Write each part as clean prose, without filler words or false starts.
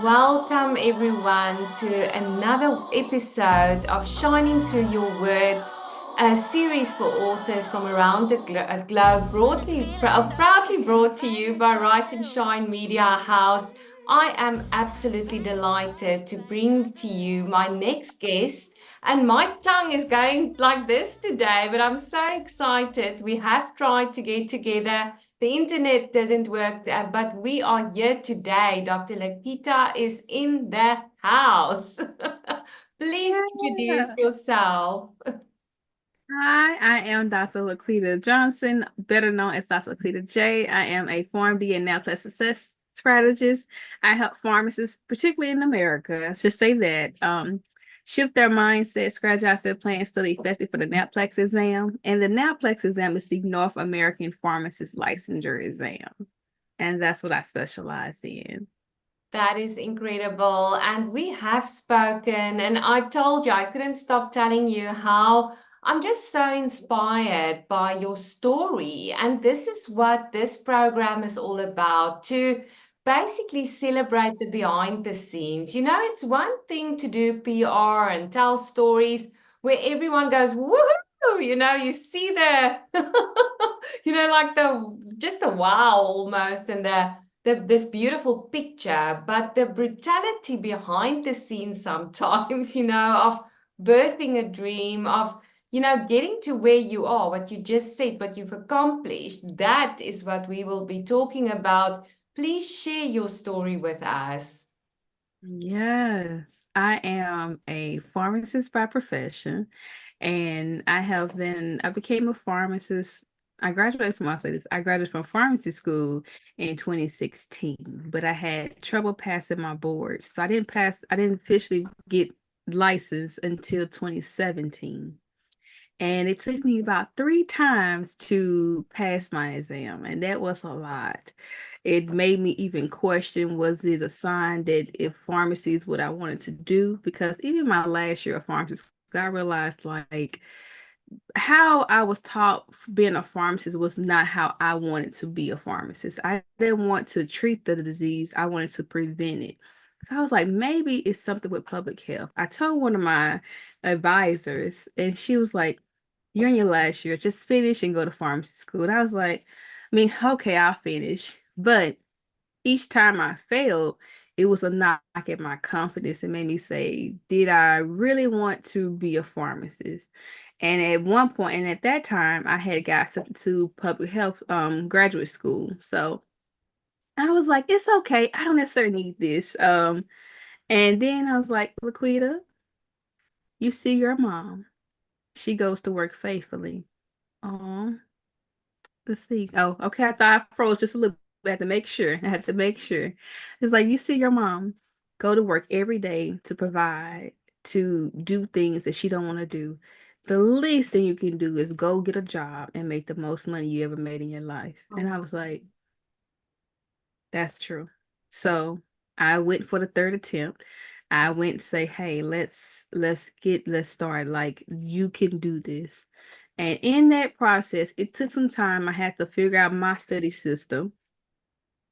Welcome everyone to another episode of Shining Through Your Words, a series for authors from around the globe, proudly brought to you by Write and Shine Media House. I am absolutely delighted to bring to you my next guest, and my tongue is going like this today, but I'm so excited. We have tried to get together. The internet didn't work, but we are here today. Dr. LaQuita is in the house. Please introduce Yeah. yourself. Hi, I am Dr. LaQuita Johnson, better known as Dr. LaQuita J. I am a PharmD and Naplex success strategist. I help pharmacists, particularly in America, let's just say that, shift their mindset, scratch out their plans, study effective for the Naplex exam. And the Naplex exam is the North American Pharmacist Licensure exam. And that's what I specialize in. That is incredible. And we have spoken, and I told you I couldn't stop telling you how I'm just so inspired by your story. And this is what this program is all about, to basically celebrate the behind the scenes. You know, it's one thing to do PR and tell stories where everyone goes, woohoo, you see the, like just the wow almost, and this beautiful picture, but the brutality behind the scenes sometimes, of birthing a dream, of, getting to where you are, what you just said, what you've accomplished. That is what we will be talking about. Please share your story with us. Yes, I am a pharmacist by profession, and I became a pharmacist. I graduated from, I'll say this, I graduated from pharmacy school in 2016, but I had trouble passing my boards. So I didn't officially get licensed until 2017. And it took me about three times to pass my exam, and that was a lot. It made me even question, was it a sign that if pharmacy is what I wanted to do? Because even my last year of pharmacy school, I realized like how I was taught being a pharmacist was not how I wanted to be a pharmacist. I didn't want to treat the disease, I wanted to prevent it. So I was like, maybe it's something with public health. I told one of my advisors, and she was like, you're in your last year, just finish and go to pharmacy school. And I was like, I mean, okay, I'll finish. But each time I failed, it was a knock at my confidence. It made me say, did I really want to be a pharmacist? And at one point, and at that time, I had got accepted to public health graduate school. So I was like, it's okay. I don't necessarily need this. And then I was like, Laquita, you see your mom. She goes to work faithfully. Oh, let's see. Oh, okay. I thought I froze just a little bit. I had to make sure. I had to make sure. It's like you see your mom go to work every day to provide, to do things that she don't want to do. The least thing you can do is go get a job and make the most money you ever made in your life. And I was like, that's true. So I went for the third attempt. I went and say, hey, let's start. Like you can do this. And in that process, it took some time. I had to figure out my study system,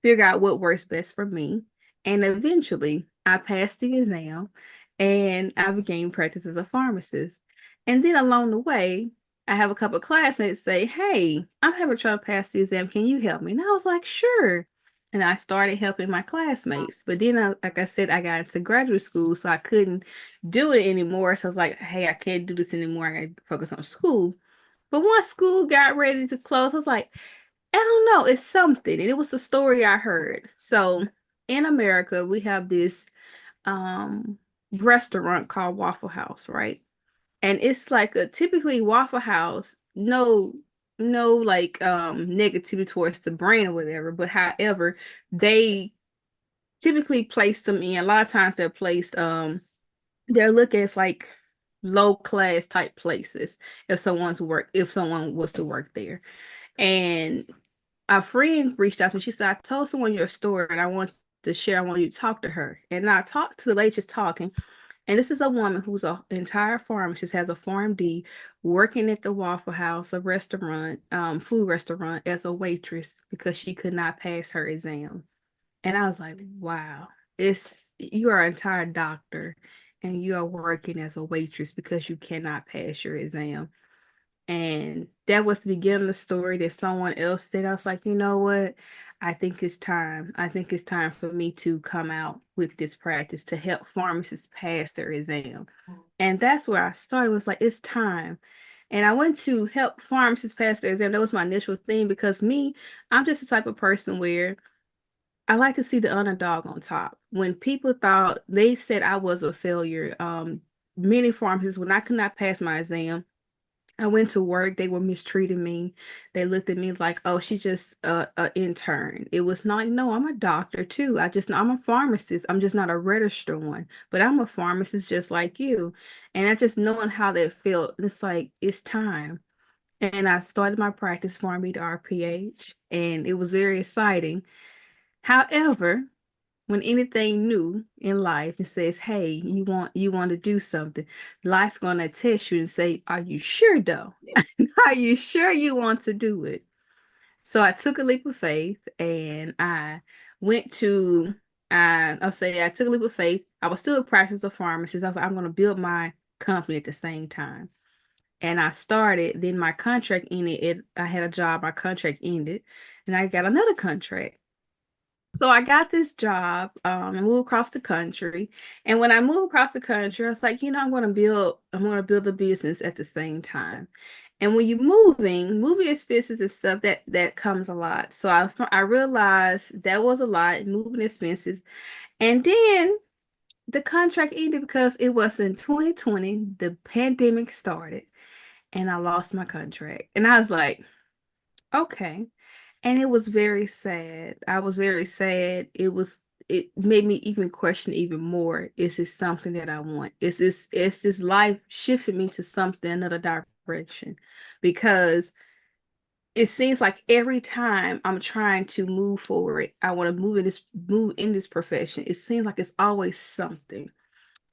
figure out what works best for me. And eventually I passed the exam and I began practice as a pharmacist. And then along the way, I have a couple of classmates say, hey, I'm having trouble pass the exam. Can you help me? And I was like, sure. And I started helping my classmates. But then, like I said, I got into graduate school, so I couldn't do it anymore. So I was like, hey, I can't do this anymore. I got to focus on school. But once school got ready to close, I was like, I don't know, it's something. And it was a story I heard. So in America, we have this um restaurant called Waffle House, right? And it's like a typically Waffle House, no like negativity towards the brand or whatever, but however, they typically place them in, a lot of times they're placed they're looked as like low class type places if someone was to work there. And a friend reached out to me. She said, I told someone your story and I want to share. I want you to talk to her. And I talked to the lady just talking. And this is a woman who's an entire pharmacist, has a PharmD, working at the Waffle House, a restaurant, food restaurant, as a waitress because she could not pass her exam. And I was like, wow. it's you are an entire doctor and you are working as a waitress because you cannot pass your exam. And that was the beginning of the story that someone else said. I was like, you know what? I think it's time. I think it's time for me to come out with this practice to help pharmacists pass their exam. And that's where I started. It was like, it's time. And I went to help pharmacists pass their exam. That was my initial thing because me, I'm just the type of person where I like to see the underdog on top. When people thought they said I was a failure, many pharmacists, when I could not pass my exam, I went to work. They were mistreating me. They looked at me like, "Oh, she's just a intern." It was not. No, I'm a doctor too. I'm a pharmacist. I'm just not a registered one, but I'm a pharmacist just like you. And I just knowing how that felt. It's like it's time. And I started my practice PharmD to RPH, and it was very exciting. However, when anything new in life and says, "Hey, you want to do something," life gonna test you and say, "Are you sure though? Are you sure you want to do it?" So I took a leap of faith and I went to I'll say I took a leap of faith. I was still a practice of pharmacist. I was like, I'm gonna build my company at the same time. And I started, then my contract ended. I had a job, my contract ended, and I got another contract. So I got this job, and moved across the country. And when I moved across the country, I was like, I'm gonna build a business at the same time. And when you're moving expenses and stuff, that comes a lot. So I realized that was a lot, moving expenses. And then the contract ended because it was in 2020, the pandemic started, and I lost my contract. And I was like, okay. And it was very sad. I was very sad. It made me even question even more. Is this something that I want? Is this life shifting me to something, another direction? Because it seems like every time I'm trying to move forward, I want to move in this profession. It seems like it's always something.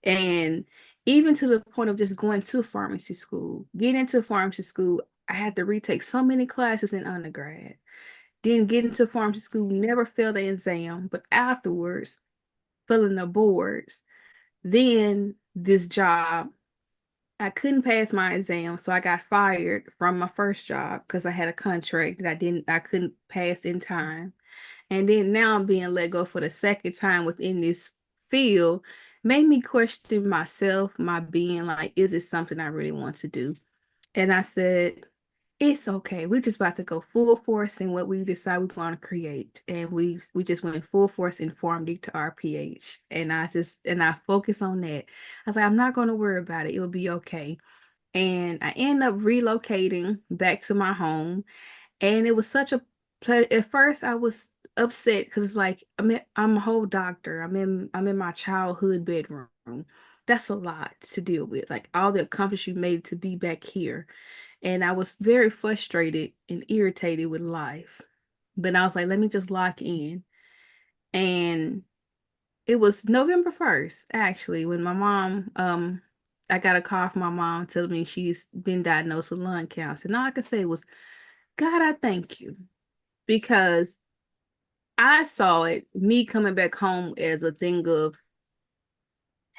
And even to the point of just going to pharmacy school, getting into pharmacy school, I had to retake so many classes in undergrad. Didn't get into pharmacy school, never failed the exam, but afterwards, filling the boards. Then this job, I couldn't pass my exam, so I got fired from my first job because I had a contract that I couldn't pass in time. And then now I'm being let go for the second time within this field, made me question myself, my being like, is it something I really want to do? And I said, it's okay. We're just about to go full force in what we decide we want to create. And we just went full force in PharmD to RPH. And I focus on that. I was like, I'm not gonna worry about it. It'll be okay. And I end up relocating back to my home. And it was such a pleasure. At first I was upset because it's like I'm a whole doctor. I'm in my childhood bedroom. That's a lot to deal with. Like all the accomplishments you made to be back here, and I was very frustrated and irritated with life. But I was like, let me just lock in. And it was November 1st, actually, when my mom, I got a call from my mom telling me she's been diagnosed with lung cancer. And all I could say was, God, I thank you. Because I saw it, me coming back home as a thing of,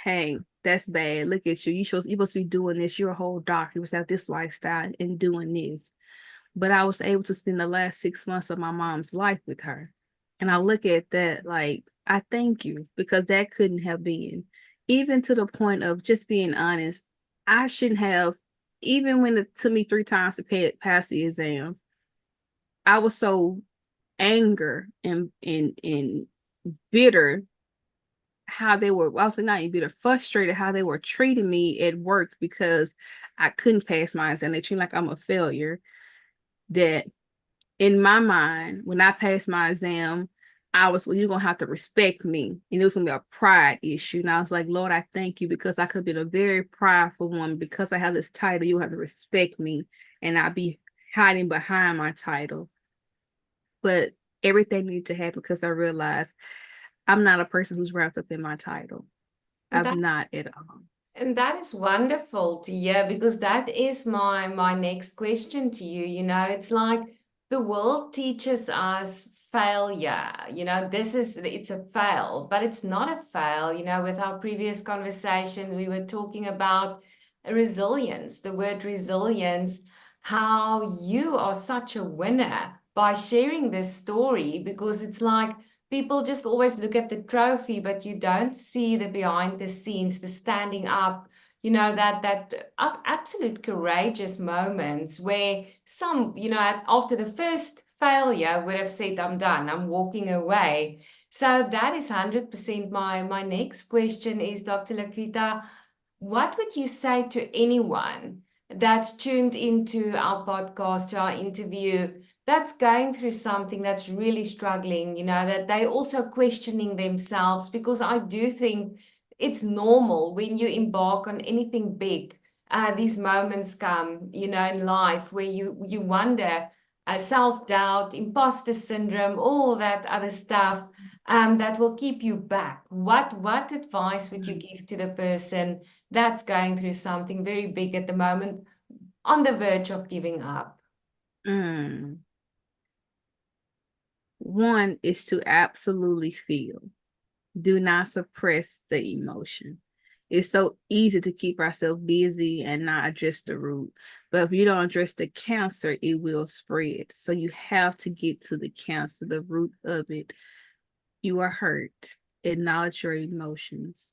hey, that's bad. Look at you. You supposed to be doing this. You're a whole doctor. You supposed to have this lifestyle and doing this. But I was able to spend the last 6 months of my mom's life with her. And I look at that like, I thank you because that couldn't have been, even to the point of just being honest. I shouldn't have, even when it took me 3 times to pass the exam, I was so anger and bitter how they were, I was not even bitter, frustrated how they were treating me at work because I couldn't pass my exam. They treat me like I'm a failure. That in my mind, when I passed my exam, I was, well, you're gonna have to respect me. And it was gonna be a pride issue. And I was like, Lord, I thank you because I could have been a very prideful woman. Because I have this title, you have to respect me. And I'll be hiding behind my title. But everything needed to happen because I realized I'm not a person who's wrapped up in my title. And I'm that not at all. And that is wonderful to hear because that is my next question to you. You know, it's like the world teaches us failure. It's a fail, but it's not a fail. With our previous conversation, we were talking about resilience, the word resilience, how you are such a winner by sharing this story, because it's like people just always look at the trophy, but you don't see the behind the scenes, the standing up, that absolute courageous moments where some, after the first failure would have said, I'm done, I'm walking away. So that is 100% my next question is, Dr. LaQuita, what would you say to anyone that's tuned into our podcast, to our interview, that's going through something that's really struggling, that they also questioning themselves? Because I do think it's normal when you embark on anything big. These moments come, in life where you wonder, self-doubt, imposter syndrome, all that other stuff, that will keep you back. What advice would you give to the person that's going through something very big at the moment, on the verge of giving up? Mm. One is to absolutely feel. Do not suppress the emotion. It's so easy to keep ourselves busy and not address the root. But if you don't address the cancer, it will spread. So you have to get to the cancer, the root of it. You are hurt. Acknowledge your emotions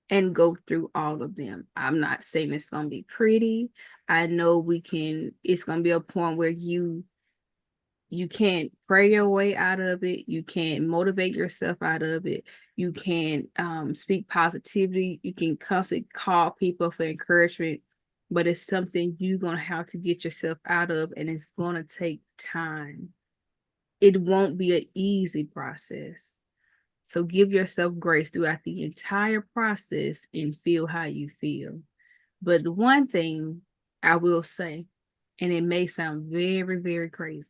and go through all of them. I'm not saying it's going to be pretty. I know it's going to be a point where you can't pray your way out of it. You can't motivate yourself out of it. You can speak positivity. You can constantly call people for encouragement, but it's something you're going to have to get yourself out of, and it's going to take time. It won't be an easy process. So give yourself grace throughout the entire process and feel how you feel. But one thing I will say, and it may sound very, very crazy,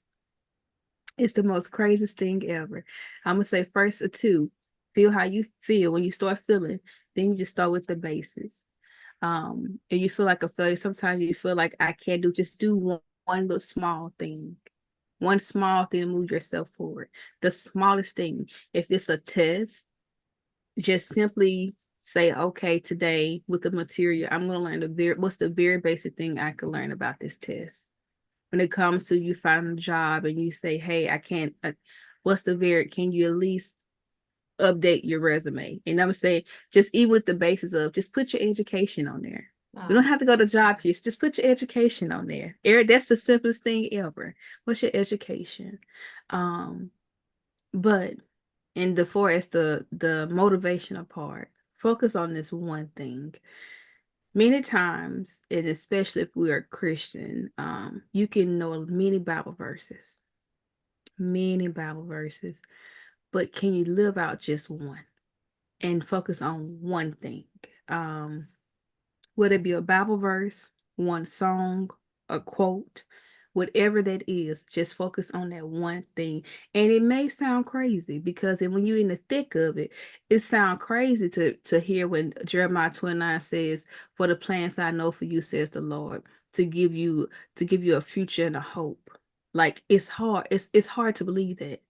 it's the most craziest thing ever. I'm gonna say first or two, feel how you feel. When you start feeling, then you just start with the basics. And you feel like a failure. Sometimes you feel like I can't do. Just do one little small thing, one small thing to move yourself forward. The smallest thing. If it's a test, just simply say, okay, today with the material, I'm gonna learn what's the very basic thing I could learn about this test. When it comes to you finding a job and you say, hey, I can't, can you at least update your resume? And I'm saying, just even with the basis of, just put your education on there. We don't Wow. have to go to job history. Just put your education on there. That's the simplest thing ever. What's your education? Um, but in the forest, the motivational part, focus on this one thing. Many times, and especially if we are Christian, you can know many Bible verses, but can you live out just one and focus on one thing? Um, Whether it be a Bible verse, one song, a quote, whatever that is, just focus on that one thing. And it may sound crazy because when you're in the thick of it, it sounds crazy to hear when Jeremiah 29 says, "For the plans I know for you, says the Lord, to give you a future and a hope." Like it's hard. It's hard to believe that.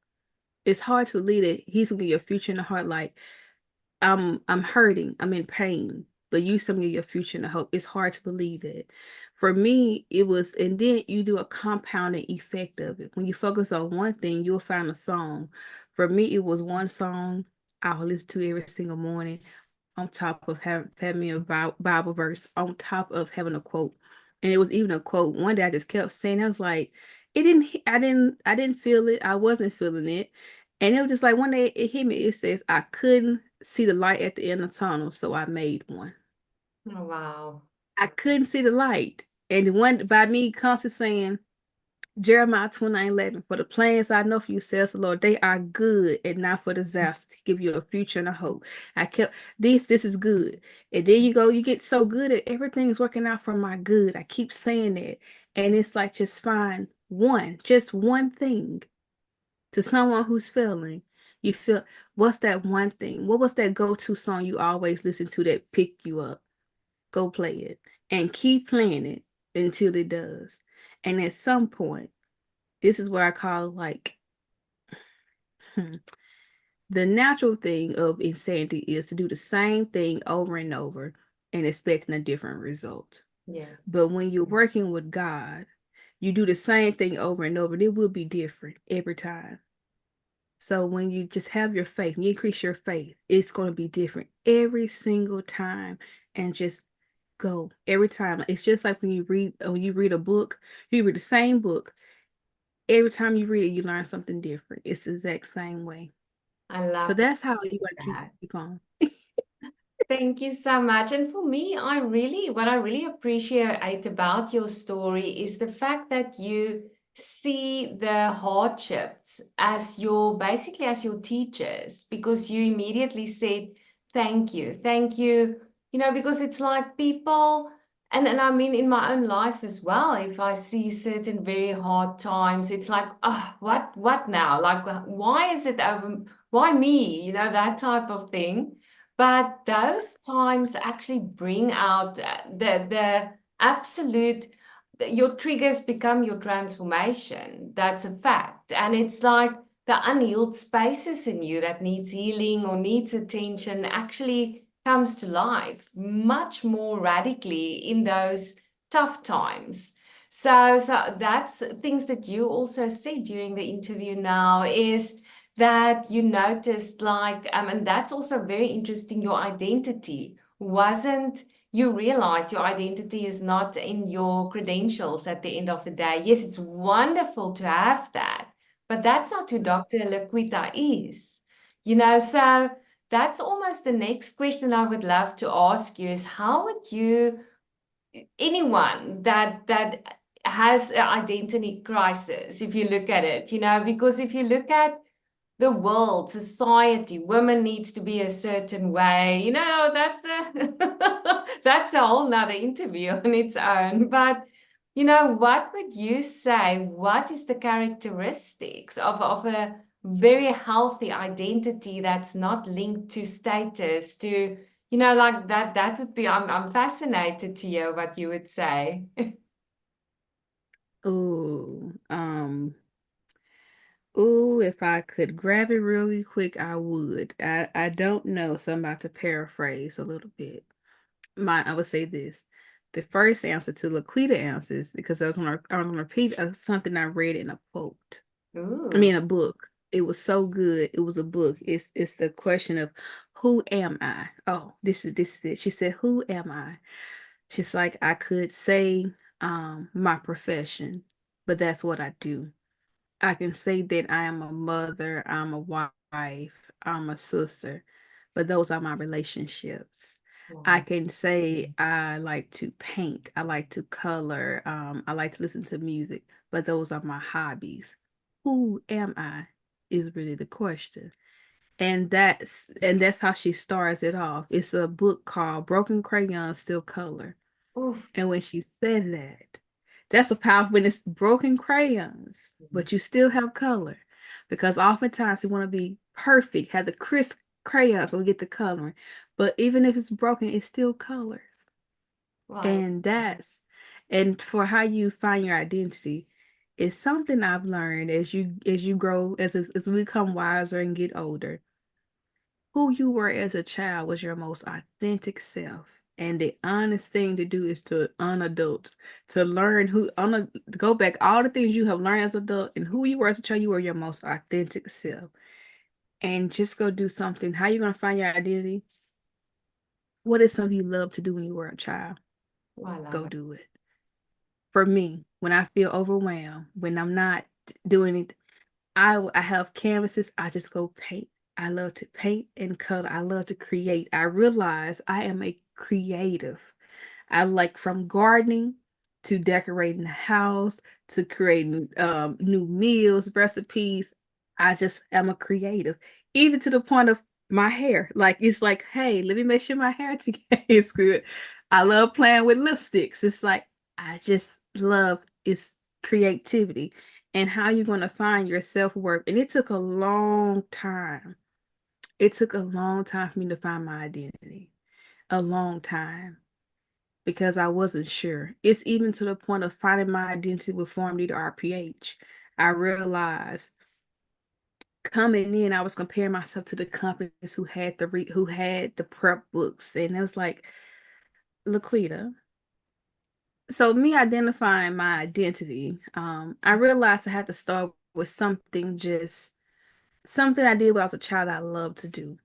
It's hard to believe that He's gonna give you a future and a heart. Like I'm hurting, I'm in pain, but you send me your future and a hope. It's hard to believe it. For me, it was, and then you do a compounding effect of it. When you focus on one thing, you'll find a song. For me, it was one song I'll listen to every single morning, on top of having me a Bible verse, on top of having a quote. And it was even a quote. One day I just kept saying, I was like, I didn't feel it. I wasn't feeling it. And it was just like one day it hit me. It says, I couldn't see the light at the end of the tunnel, so I made one. Oh, wow. I couldn't see the light. And one by me constantly saying, Jeremiah 29:11, for the plans I know for you, says the Lord, they are good and not for disaster, to give you a future and a hope. I kept this is good. And then you get so good at everything is working out for my good. I keep saying that. And it's like just find just one thing to someone who's failing. You feel, what's that one thing? What was that go-to song you always listen to that picked you up? Go play it and keep playing it until it does. And at some point, this is what I call like The natural thing of insanity is to do the same thing over and over and expecting a different result. Yeah, But when you're working with God, you do the same thing over and over, and it will be different every time. So when you just have your faith, you increase your faith, it's going to be different every single time. And just go every time. It's just like when you read a book, you read the same book. Every time you read it, you learn something different. It's the exact same way. I So love that's how you want to keep that. on. Thank you so much. And for me, what I really appreciate about your story is the fact that you see the hardships as basically as your teachers, because you immediately said, thank you, because it's like people, and I mean, in my own life as well, if I see certain very hard times, it's like, oh, what now? Like, why is it over? Why me? That type of thing. But those times actually bring out the absolute, your triggers become your transformation. That's a fact. And it's like the unhealed spaces in you that needs healing or needs attention actually comes to life much more radically in those tough times. So that's things that you also said during the interview now is that you noticed, like, and that's also very interesting, your identity wasn't, you realize your identity is not in your credentials at the end of the day. Yes, it's wonderful to have that, but that's not who Dr. LaQuita is. So that's almost the next question I would love to ask you is how would you, anyone that has an identity crisis, if you look at it, because if you look at the world, society, women needs to be a certain way. That's a whole nother interview on its own. But what would you say? What is the characteristics of a very healthy identity that's not linked to status, to, like that would be, I'm fascinated to hear what you would say. Oh, if I could grab it really quick, I would. I don't know, so I'm about to paraphrase a little bit. I would say this. The first answer to LaQuita answers, because I was gonna repeat something I read in a quote. I Ooh, mean, a book. It was so good. It was a book. It's the question of who am I? Oh, this is it. She said, "Who am I?" She's like, I could say my profession, but that's what I do. I can say that I am a mother, I'm a wife, I'm a sister, but those are my relationships. I wow. can say I like to paint, I like to color, I like to listen to music, but those are my hobbies. Who am I is really the question. And that's how she starts it off. It's a book called Broken Crayons Still Color. Oof. And when she said that, that's a powerful when it's broken crayons, but you still have color. Because oftentimes we want to be perfect, have the crisp crayons when we get the coloring. But even if it's broken, it's still colors. Wow. And and for how you find your identity is something I've learned as you grow, as we become wiser and get older. Who you were as a child was your most authentic self. And the honest thing to do is to unadult, to learn go back all the things you have learned as an adult and who you were as a child, you were your most authentic self. And just go do something. How you gonna find your identity? What is something you loved to do when you were a child? Oh, I love Go it. do it. For me, when I feel overwhelmed, when I'm not doing it, I have canvases. I just go paint. I love to paint and color. I love to create. I realize I am a creative. I like from gardening to decorating the house to creating new meals, recipes. I just am a creative, even to the point of my hair. Like it's like, hey, let me make sure my hair together is good. I love playing with lipsticks. It's like I just love its creativity and how you're going to find your self-worth. And it took a long time. It took a long time for me to find my identity. A long time because I wasn't sure. It's even to the point of finding my identity with PharmD to RPH. I realized coming in, I was comparing myself to the companies who had who had the prep books, and it was like, LaQuita. So me identifying my identity, I realized I had to start with something, just something I did when I was a child I loved to do.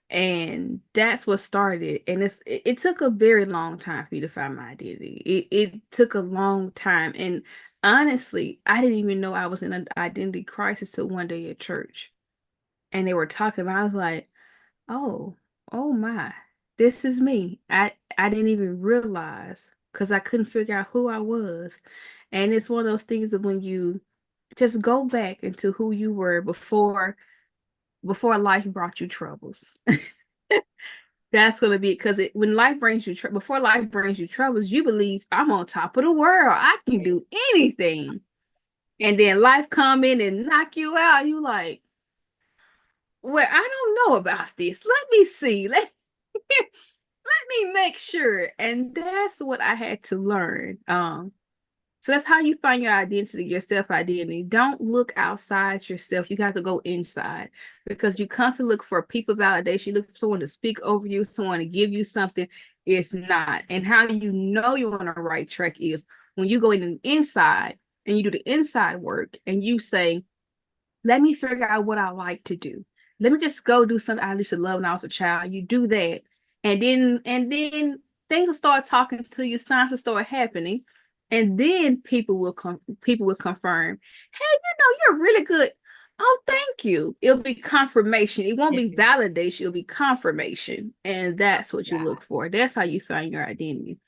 And that's what started. And it took a very long time for me to find my identity. It took a long time. And honestly, I didn't even know I was in an identity crisis till one day at church. And they were talking about, I was like, oh, oh my, this is me. I didn't even realize because I couldn't figure out who I was. And it's one of those things that when you just go back into who you were before life brought you troubles. That's gonna be because when life brings you before life brings you troubles, you believe I'm on top of the world. I can do Yes. anything. And then life come in and knock you out. You like, well, I don't know about this. Let me see. Let me make sure. And that's what I had to learn. So that's how you find your identity, your self-identity. Don't look outside yourself. You have to go inside because you constantly look for people validation. You look for someone to speak over you, someone to give you something. It's not. And how you know you're on the right track is when you go in the inside and you do the inside work and you say, let me figure out what I like to do. Let me just go do something I used to love when I was a child. You do that, and then things will start talking to you. Signs will start happening, and then people will come. People will confirm, "Hey, you're really good." Oh, thank you. It'll be confirmation. It won't be Yes. validation. It'll be confirmation, and that's what you Yeah. look for. That's how you find your identity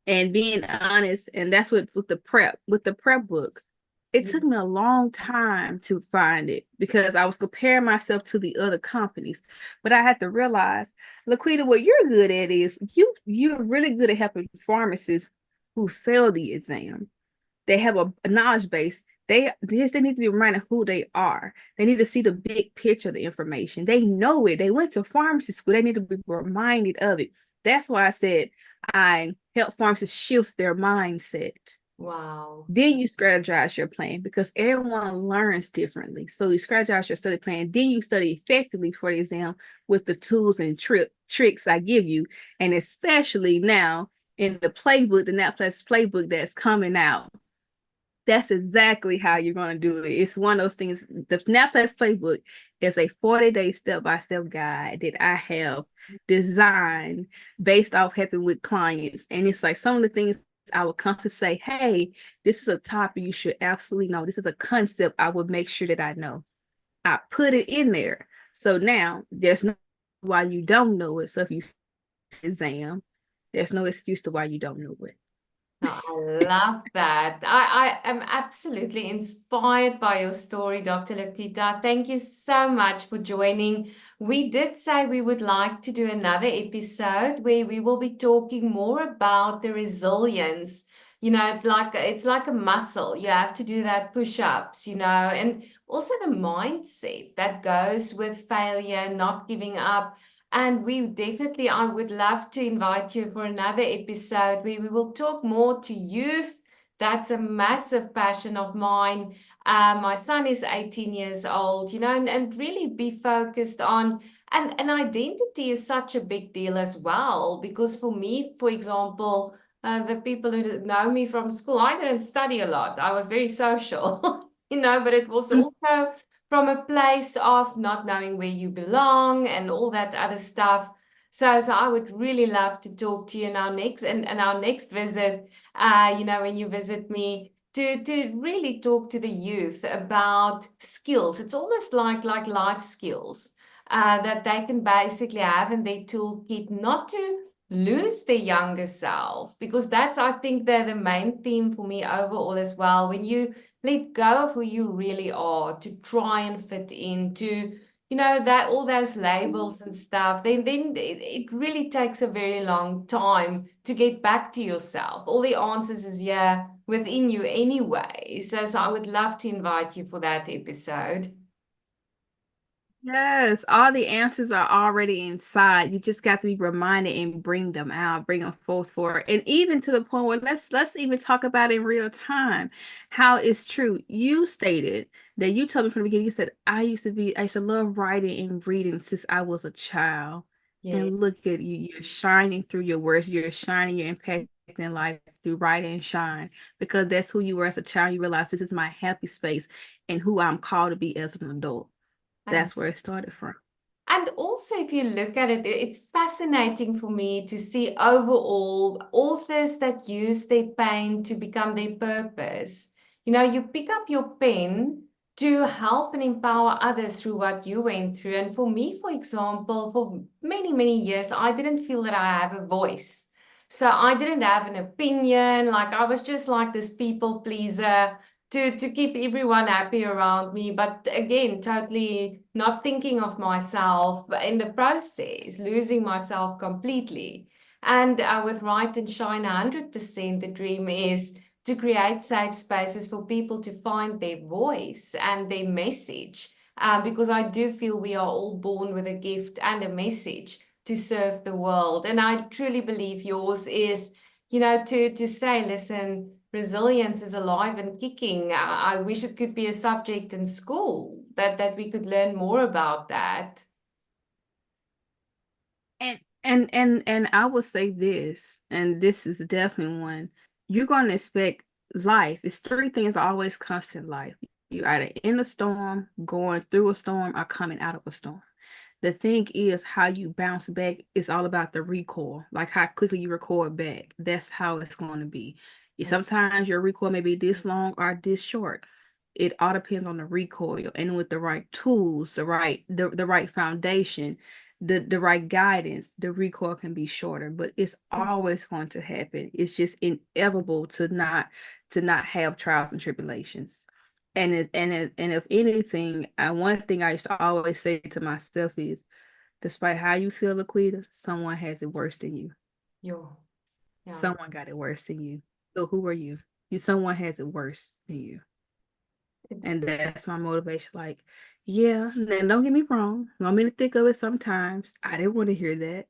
and being honest. And that's what with the prep book, it Yeah. took me a long time to find it because I was comparing myself to the other companies. But I had to realize, LaQuita, what you're good at is you're really good at helping pharmacists who fail the exam. They have a knowledge base. They need to be reminded who they are. They need to see the big picture of the information. They know it. They went to pharmacy school. They need to be reminded of it. That's why I said I help pharmacists shift their mindset. Wow. Then you strategize your plan because everyone learns differently. So you strategize your study plan. Then you study effectively for the exam with the tools and tricks I give you. And especially now in the playbook, the Naplex Playbook that's coming out, that's exactly how you're going to do it. It's one of those things. The Naplex Playbook is a 40-day step-by-step guide that I have designed based off helping with clients. And it's like some of the things I would come to say, hey, this is a topic you should absolutely know. This is a concept I would make sure that I know. I put it in there. So now there's no why you don't know it. So if you exam, there's no excuse to why you don't know it. No, I love that. I am absolutely inspired by your story, Dr. Lakita. Thank you so much for joining. We did say we would like to do another episode where we will be talking more about the resilience. You know, it's like a muscle. You have to do that push-ups, and also the mindset that goes with failure, not giving up. And I would love to invite you for another episode where we will talk more to youth. That's a massive passion of mine. My son is 18 years old, and really be focused on, and identity is such a big deal as well. Because for me, for example, the people who know me from school, I didn't study a lot. I was very social, but it was also from a place of not knowing where you belong and all that other stuff. So I would really love to talk to you in our next visit, when you visit me, to really talk to the youth about skills. It's almost like life skills that they can basically have in their toolkit, not to lose their younger self, because that's, I think, the main theme for me overall as well. When you let go of who you really are to try and fit into, that all those labels and stuff, then it really takes a very long time to get back to yourself. All the answers is here within you anyway. So I would love to invite you for that episode. Yes, all the answers are already inside. You just got to be reminded and bring them out, bring them forth for it. And even to the point where let's even talk about in real time how it's true. You stated that you told me from the beginning, you said, I used to love writing and reading since I was a child. Yeah. And look at you, you're shining through your words, you're shining, you're impacting life through writing and shine because that's who you were as a child. You realize this is my happy space and who I'm called to be as an adult. That's where it started from. And also, if you look at it, it's fascinating for me to see overall authors that use their pain to become their purpose. You know, you pick up your pen to help and empower others through what you went through. And for me, for example, for many, many years, I didn't feel that I have a voice. So I didn't have an opinion. Like I was just like this people pleaser to keep everyone happy around me, but again, totally not thinking of myself in the process, losing myself completely. And with Write and Shine 100%, the dream is to create safe spaces for people to find their voice and their message. Because I do feel we are all born with a gift and a message to serve the world. And I truly believe yours is, you know, to say, listen, resilience is alive and kicking. I wish it could be a subject in school that we could learn more about that. And I will say this, and this is definitely one. You're going to expect life. It's three things always constant life. You're either in a storm, going through a storm, or coming out of a storm. The thing is how you bounce back is all about the recoil, like how quickly you record back. That's how it's going to be. Sometimes your recoil may be this long or this short. It all depends on the recoil and with the right tools, the right foundation, the right guidance, the recoil can be shorter, but it's always going to happen. It's just inevitable to not have trials and tribulations. And if anything, one thing I used to always say to myself is, despite how you feel, LaQuita, someone has it worse than you. Yeah, yeah. Someone got it worse than you. So who are you? Someone has it worse than you. It's And that's my motivation. Like, yeah, then don't get me wrong. I'm in the thick of it sometimes. I didn't want to hear that.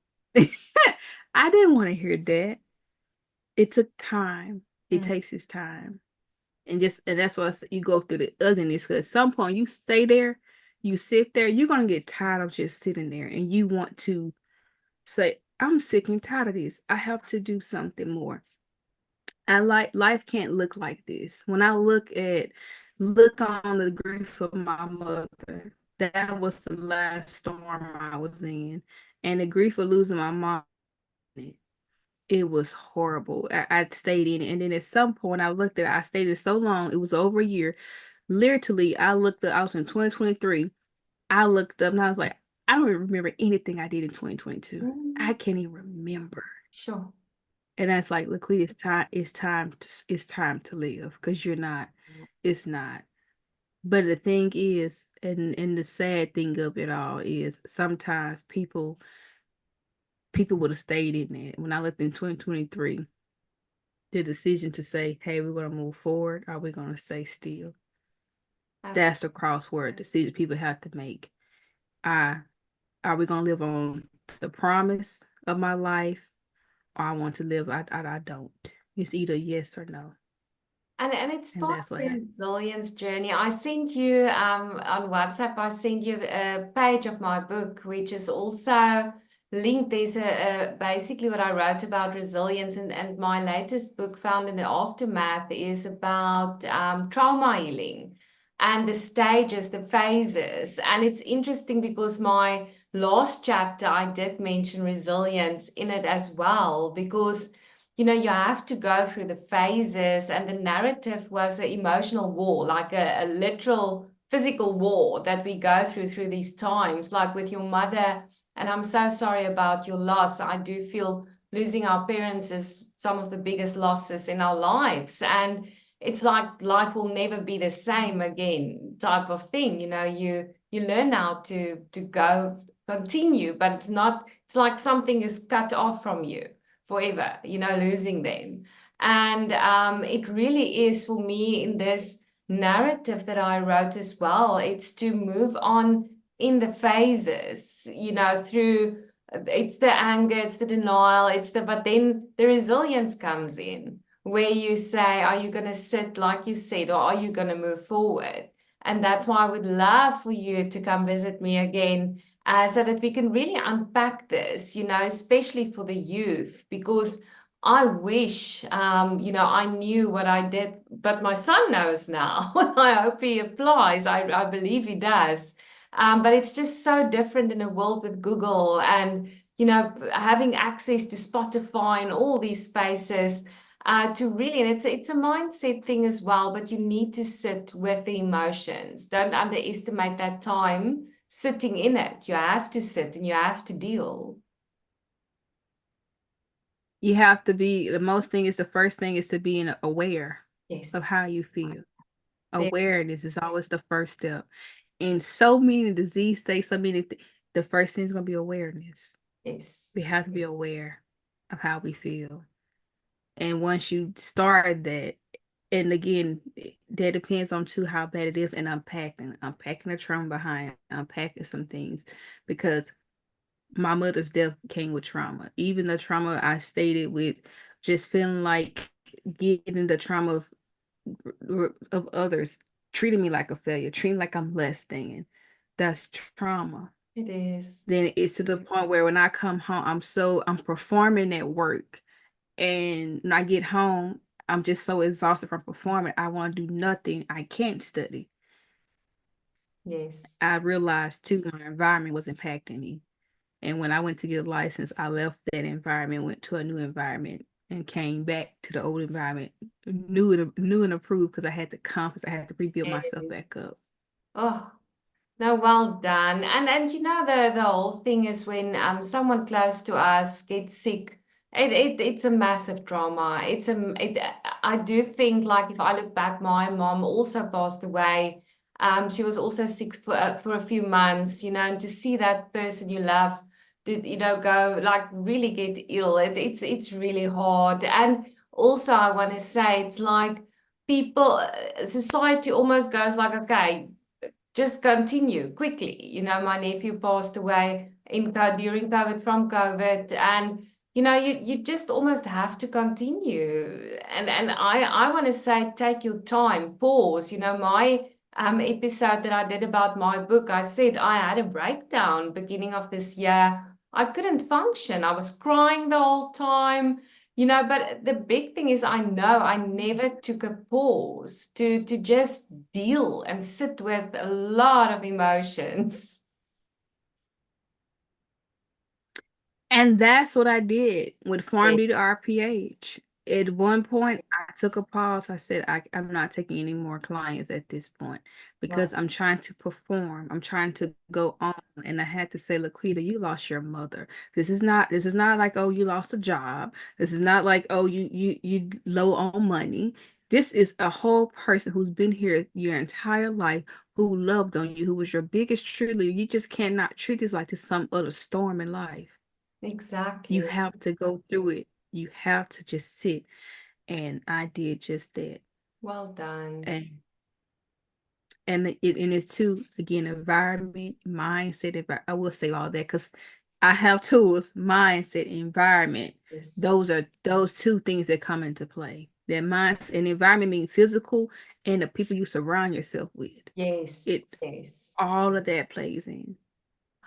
I didn't want to hear that. It took time. It mm, takes its time. And that's why you go through the ugliness. Because at some point you stay there, you sit there, you're gonna get tired of just sitting there and you want to say, I'm sick and tired of this. I have to do something more. I like life can't look like this. When I look on the grief of my mother, that was the last storm I was in. And the grief of losing my mom, it was horrible. I stayed in it. And then at some point I looked at it, I stayed in so long, it was over a year. Literally, I was in 2023. I looked up and I was like, I don't even remember anything I did in 2022. I mm, can't even remember. sure. And that's like, liquid, it's time to live because you're not, it's not. But the thing is, and the sad thing of it all is sometimes people would have stayed in it. When I looked in 2023, the decision to say, hey, we're gonna move forward, or we're gonna stay still. Absolutely. That's the crossword decision people have to make. I Are we gonna live on the promise of my life, or I want to live? I don't. It's either yes or no, And it's and part that's of what the happened. resilience journey. I sent you on WhatsApp, I sent you a page of my book, which is also linked. There's basically what I wrote about resilience, and my latest book, Found in the Aftermath, is about trauma healing and the stages, the phases. And it's interesting because my last chapter, I did mention resilience in it as well, because you know, you have to go through the phases, and the narrative was an emotional war, like a literal physical war that we go through these times, like with your mother. And I'm so sorry about your loss. I do feel losing our parents is some of the biggest losses in our lives. And it's like life will never be the same again, type of thing. You know, you learn how to go continue, but it's not, it's like something is cut off from you forever, you know, losing them. And it really is for me in this narrative that I wrote as well. It's to move on in the phases, through it's the anger, it's the denial, but then the resilience comes in where you say, are you going to sit like you said, or are you going to move forward? And that's why I would love for you to come visit me again, so that we can really unpack this, especially for the youth, because I wish, I knew what I did, but my son knows now. I hope he applies. I believe he does. But it's just so different in a world with Google and, having access to Spotify and all these spaces, to really, and it's a mindset thing as well, but you need to sit with the emotions. Don't underestimate that time sitting in it. You have to sit and you have to deal. You have to be, the first thing is to be aware of Yes. how you feel. There, Awareness is always the first step. In so many disease states, the first thing is going to be awareness. We yes. have to be aware of how we feel. And once you start that, and again, that depends on too how bad it is, and unpacking the trauma behind, unpacking some things, because my mother's death came with trauma. Even the trauma I stated with just feeling like getting the trauma of others treating me like a failure, treating like I'm less than. That's trauma. It is. Then it's to the point where when I come home, I'm performing at work, and when I get home, I'm just so exhausted from performing. I want to do nothing. I can't study. Yes. I realized too my environment was impacting me. And when I went to get a license, I left that environment, went to a new environment, and came back to the old environment, new and approved, because I had the confidence. I had to rebuild myself Yes. back up. Oh, no, well done. And the whole thing is when someone close to us gets sick, it's a massive trauma. I do think, like, if I look back, my mom also passed away. She was also sick for a few months, and to see that person you love did, go like really get ill. It's really hard. And also I want to say it's like people, society almost goes like, okay, just continue quickly. My nephew passed away during COVID, from COVID, and you just almost have to continue. And I want to say, take your time, pause. My episode that I did about my book, I said I had a breakdown beginning of this year. I couldn't function. I was crying the whole time. But the big thing is, I know I never took a pause to just deal and sit with a lot of emotions. And that's what I did with Yes. PharmD to RPH. At one point, I took a pause. I said, I'm not taking any more clients at this point because Wow. I'm trying to perform. I'm trying to go on. And I had to say, LaQuita, you lost your mother. This is not like, oh, you lost a job. This is not like, oh, you low on money. This is a whole person who's been here your entire life, who loved on you, who was your biggest cheerleader. You just cannot treat this like it's some other storm in life. You Exactly. have to go through it. You have to just sit. And I did just that. Well done. And and it's too, again, environment, mindset. I will say all that because I have tools, mindset, environment. Yes. Those two things that come into play. That mindset and environment mean physical and the people you surround yourself with. Yes. It Yes. all of that plays in.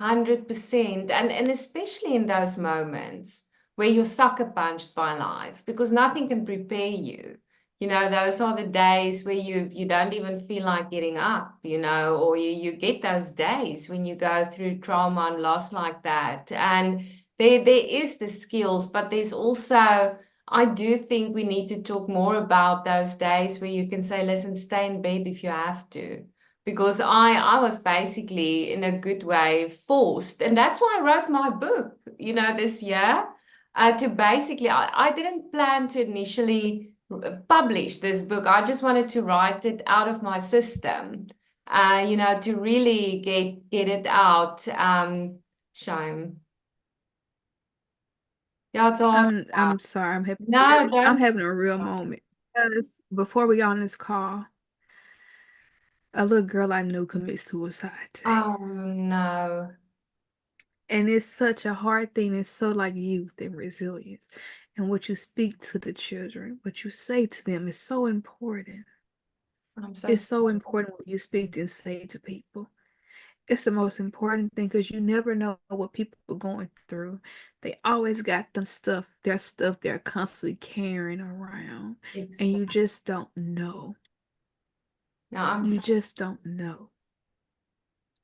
100%. And especially in those moments where you're sucker punched by life, because nothing can prepare you. Those are the days where you don't even feel like getting up, or you get those days when you go through trauma and loss like that. And there is the skills, but there's also, I do think we need to talk more about those days where you can say, listen, stay in bed if you have to, because I was basically, in a good way, forced. And that's why I wrote my book, this year, to basically, I didn't plan to initially publish this book. I just wanted to write it out of my system, to really get it out. Shame. Yeah, it's hard. I'm sorry. No, I'm don't. having a real moment because before we got on this call, A little girl I knew commit suicide today. Oh no. And it's such a hard thing. It's so like youth and resilience. And what you speak to the children, what you say to them is so important. I'm so It's so sorry. important what you speak and say to people. It's the most important thing because you never know what people are going through. They always got their stuff they're constantly carrying around. And you Exactly. just don't know. No, I'm You so just don't know.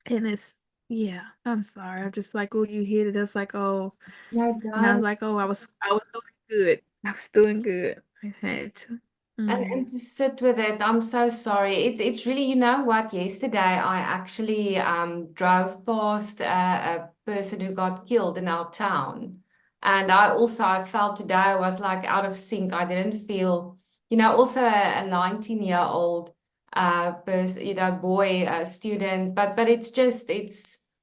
And it's, yeah, I'm sorry. I'm just like, oh, you hit it. That's like, oh, no, and I was don't. like, oh, I was doing good. I was doing good. I had to. And to sit with it, I'm so sorry. It's really, you know what? Yesterday I actually drove past a person who got killed in our town, and I felt today I was like out of sync. I didn't feel, also a 19-year-old person, boy, student, but it's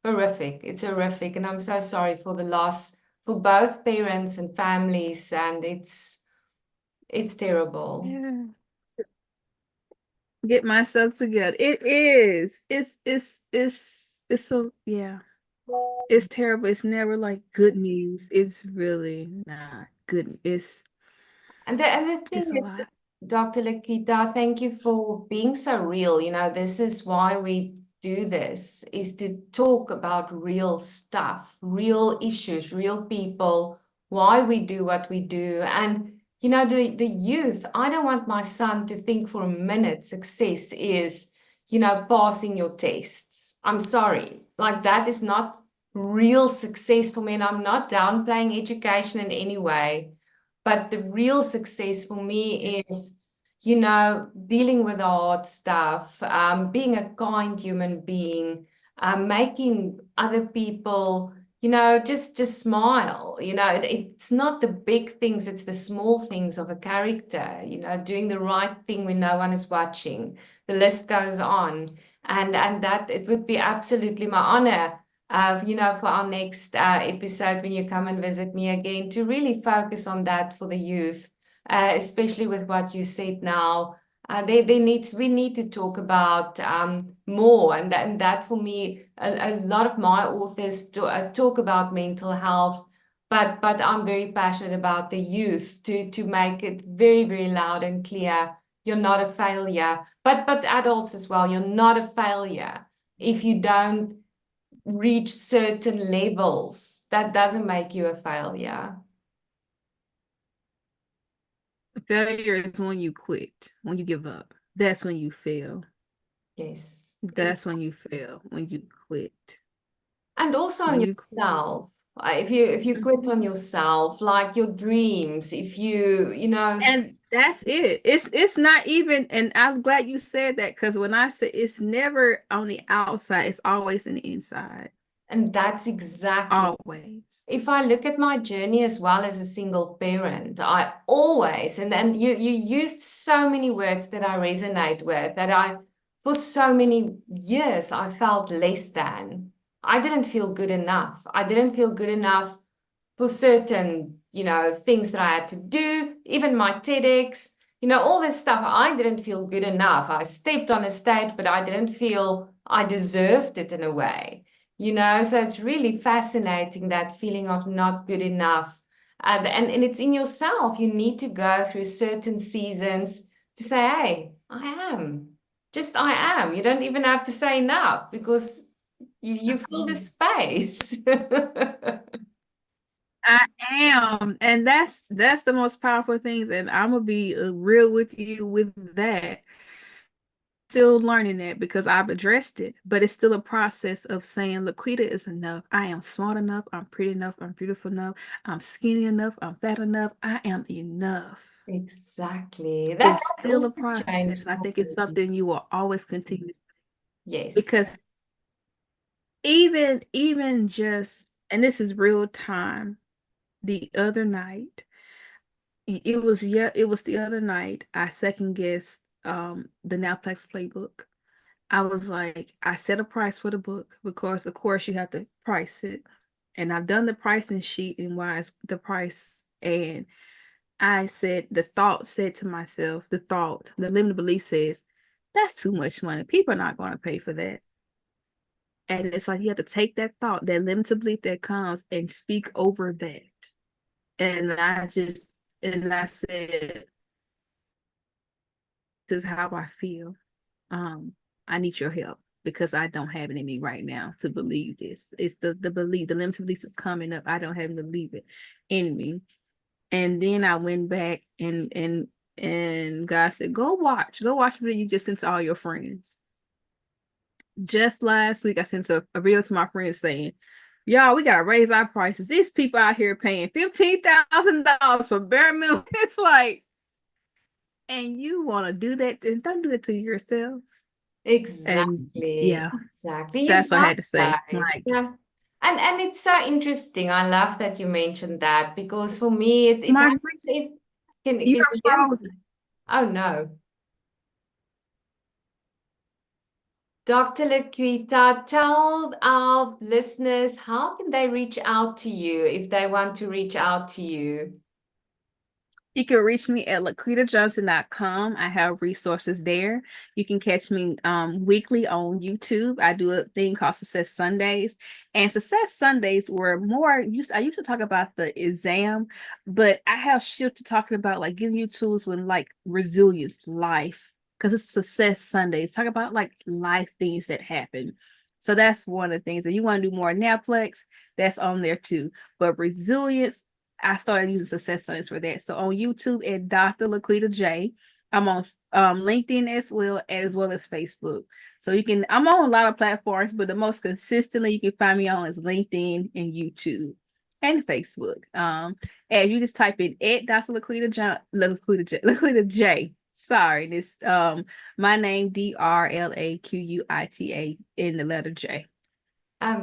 horrific. It's horrific, and I'm so sorry for the loss for both parents and families, and it's terrible. Yeah. Get myself together. It is. It's so yeah. It's terrible. It's never like good news. It's really not good. And the thing It's a is, lot. Dr. LaQuita, thank you for being so real. This is why we do this, is to talk about real stuff, real issues, real people, why we do what we do. And, the youth, I don't want my son to think for a minute success is, passing your tests. I'm sorry. Like that is not real success for me. And I'm not downplaying education in any way. But the real success for me is, dealing with the hard stuff, being a kind human being, making other people, just smile. It's not the big things, it's the small things of a character, doing the right thing when no one is watching. The list goes on. And that it would be absolutely my honor for our next episode when you come and visit me again, to really focus on that for the youth, especially with what you said now. We need to talk about more, and that for me, a lot of my authors talk about mental health, but I'm very passionate about the youth to make it very, very loud and clear. You're not a failure, but adults as well. You're not a failure if you don't reach certain levels. That doesn't make you a failure. Failure is when you quit, when you give up. That's when you fail. Yes. That's when you fail, when you quit. And also on When you quit. yourself. If you quit on yourself, like your dreams, if And that's it. It's not even, and I'm glad you said that because when I say it's never on the outside, it's always in the inside. and that's exactly. Always. If I look at my journey as well as a single parent, I always, and you used so many words that I resonate with, that for so many years, I felt less than. I didn't feel good enough. I didn't feel good enough for certain, things that I had to do, even my TEDx, all this stuff. I didn't feel good enough. I stepped on a stage, but I didn't feel I deserved it in a way, so it's really fascinating, that feeling of not good enough. And it's in yourself. You need to go through certain seasons to say, hey, I am. Just I am. You don't even have to say enough, because you fill the space. I am, and that's the most powerful things. And I'm gonna be real with you with that. Still learning that because I've addressed it, but it's still a process of saying, "Laquita is enough. I am smart enough. I'm pretty enough. I'm beautiful enough. I'm skinny enough. I'm fat enough. I am enough." Exactly. That It's still a also process, changed and I for think it's me. something you will always continue Yes. because even just, and this is real time. The other night. It was the other night I second guessed the Naplex Playbook. I was like, I set a price for the book because of course you have to price it. And I've done the pricing sheet and why is the price. And I said the thought said to myself, the limited belief says, That's too much money. People are not going to pay for that. And it's like you have to take that thought, that limited belief that comes, and speak over that. And I said, this is how I feel. I need your help because I don't have it in me right now to believe this. It's the belief, the limited belief is coming up. I don't have to believe it in me. And then I went back and God said, go watch what you just sent to all your friends. Just last week, I sent a video to my friends saying, y'all, we gotta raise our prices. These people out here paying $15,000 for bare minimum. It's like, and you want to do that, then don't do it to yourself. And Exactly, yeah, exactly. You that's what I got had to say. that. Like, Yeah. And it's so interesting. I love that you mentioned that because for me it my happens if you're can you hear me? frozen. Oh no. Dr. LaQuita, tell our listeners how can they reach out to you if they want to reach out to you? You can reach me at LaQuitaJohnson.com. I have resources there. You can catch me weekly on YouTube. I do a thing called Success Sundays. And Success Sundays were more used. I used to talk about the exam, but I have shifted to talking about like giving you tools with like resilience, life, because it's Success Sundays. Talk about like life things that happen. So that's one of the things that you want to do more Naplex, that's on there too. But resilience, I started using success stories for that. So on YouTube at Dr. LaQuita J. I'm on LinkedIn as well as Facebook. So I'm on a lot of platforms, but the most consistently you can find me on is LinkedIn and YouTube and Facebook. And you just type in at Dr. LaQuita J. Sorry, this my name DRLAQUITA in the letter J. All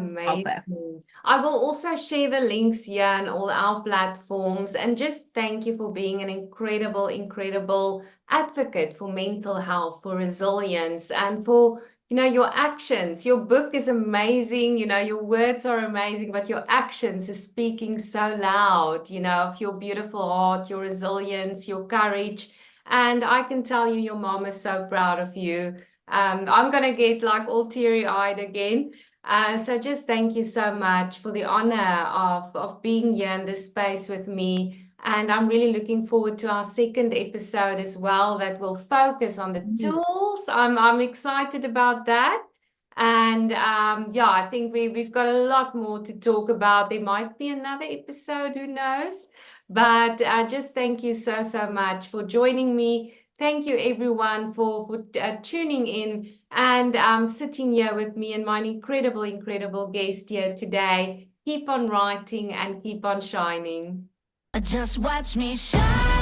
that. Amazing. I will also share the links here on all our platforms. And just thank you for being an incredible, incredible advocate for mental health, for resilience, and for, your actions. Your book is amazing. Your words are amazing, but your actions is speaking so loud, of your beautiful heart, your resilience, your courage. And I can tell you, your mom is so proud of you. I'm gonna get like all teary-eyed again. So just thank you so much for the honor of being here in this space with me. And I'm really looking forward to our second episode as well that will focus on the tools. I'm excited about that. And yeah, I think we've got a lot more to talk about. There might be another episode, who knows? But just thank you so, so much for joining me. Thank you everyone for tuning in and sitting here with me and my incredible, incredible guest here today. Keep on writing and keep on shining. Just watch me shine.